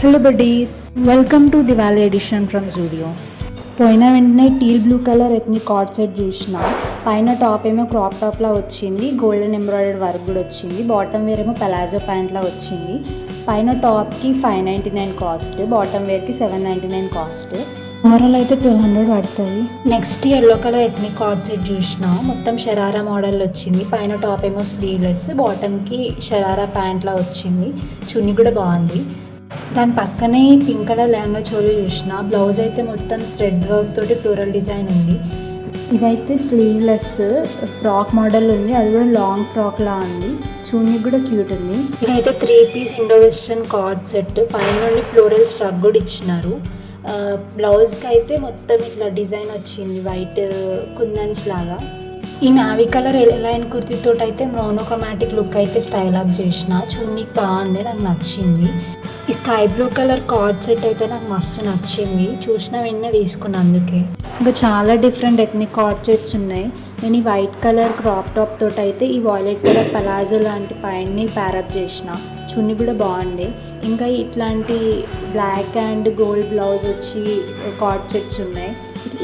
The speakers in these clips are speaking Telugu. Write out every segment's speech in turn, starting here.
Hello buddies, welcome to Diwali edition from Zudio. పోయిన వెంటనే teal blue colour ethnic coord set చూసిన. పైన టాప్ ఏమో క్రాప్ టాప్లా వచ్చింది, గోల్డెన్ ఎంబ్రాయిడరీ వర్క్ కూడా వచ్చింది. బాటమ్ వేర్ ఏమో పలాజో ప్యాంట్లా వచ్చింది. పైన టాప్కి 599 కాస్ట్, బాటమ్ వేర్కి 799 కాస్ట్. ఓవరాల్ అయితే 1200 పడుతుంది. Next yellow colour ethnic coord set చూసిన. మొత్తం షరారా మోడల్ వచ్చింది. పైన టాప్ ఏమో స్లీవ్లెస్, బాటమ్కి షరారా ప్యాంట్లా వచ్చింది. చున్నీ కూడా బాగుంది. దాని పక్కనే పింక్ కలర్ లెహంగా చోలీ చూసిన. బ్లౌజ్ అయితే మొత్తం థ్రెడ్ వర్క్ తోటి ఫ్లోరల్ డిజైన్ ఉంది. ఇదైతే స్లీవ్లెస్ ఫ్రాక్ మోడల్ ఉంది, అది కూడా లాంగ్ ఫ్రాక్ లా ఉంది. చూన్నీ కూడా క్యూట్ ఉంది. ఇదైతే 3 piece Indo western card set. పైన నుండి ఫ్లోరల్ స్ట్రక్ కూడా ఇచ్చినారు. బ్లౌజ్కి అయితే మొత్తం ఇట్లా డిజైన్ వచ్చింది, వైట్ కుందన్స్ లాగా. ఈ నావీ కలర్ లైన్ కుర్తీతో అయితే మోనోక్రోమాటిక్ లుక్ అయితే స్టైల్ అప్ చేసిన. చూన్నీకి బాగుంది, నాకు నచ్చింది. ఈ sky blue colour card set అయితే నాకు మస్తు నచ్చింది. చూసిన వెంటనే తీసుకున్నాను అందుకే. ఇంకా చాలా డిఫరెంట్ ఎథ్నిక్ కార్డ్ సెట్స్ ఉన్నాయి. నేను ఈ వైట్ కలర్ క్రాప్ టాప్ తోటి అయితే ఈ వాయిలెట్ కలర్ పలాజో లాంటి ప్యాంట్ని ప్యారప్ చేసిన. చున్నీ కూడా బాగుంది. ఇంకా ఇట్లాంటి బ్లాక్ అండ్ గోల్డ్ బ్లౌజ్ వచ్చి కార్డ్ సెట్స్ ఉన్నాయి.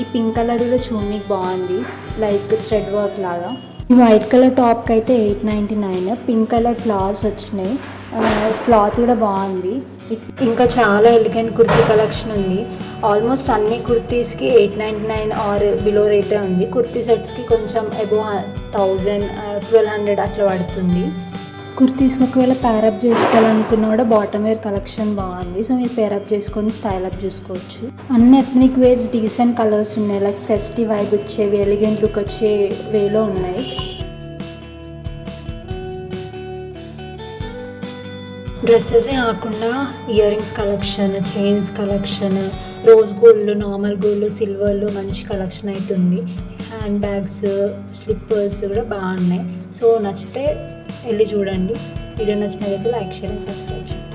ఈ పింక్ కలర్ కూడా చూడనీకి బాగుంది, లైక్ థ్రెడ్ వర్క్ లాగా. ఈ వైట్ కలర్ టాప్కి అయితే 899. పింక్ కలర్ ఫ్లవర్స్ వచ్చినాయి. క్లాత్ కూడా బాగుంది. ఇంకా చాలా ఎలిగెంట్ కుర్తీ కలెక్షన్ ఉంది. ఆల్మోస్ట్ అన్ని కుర్తీస్కి 899 ఆర్ బిలో రేటే ఉంది. కుర్తీ సెట్స్కి కొంచెం అబోవ్ 1000, 1200 అట్లా పడుతుంది. కుర్తీస్కి ఒకవేళ ప్యారప్ చేసుకోవాలనుకున్న కూడా బాటమ్ వేర్ కలెక్షన్ బాగుంది. సో మీరు పేరప్ చేసుకొని స్టైల్ అప్ చూసుకోవచ్చు. అన్ని ఎథ్నిక్ వేర్స్ డీసెంట్ కలర్స్ ఉన్నాయి, లైక్ ఫెస్టివ్ వైబ్ వచ్చేవి, ఎలిగెంట్ లుక్ వచ్చే వేలో ఉన్నాయి. డ్రెస్సెసే కాకుండా earrings collection, chains collection, rose gold, normal gold, సిల్వర్లో మంచి కలెక్షన్ అవుతుంది. హ్యాండ్ బ్యాగ్స్, స్లిప్పర్స్ కూడా బాగున్నాయి. సో నచ్చితే వెళ్ళి చూడండి. వీడియో నచ్చినట్లయితే లైక్, షేర్ అండ్ సబ్స్క్రైబ్ చేయండి.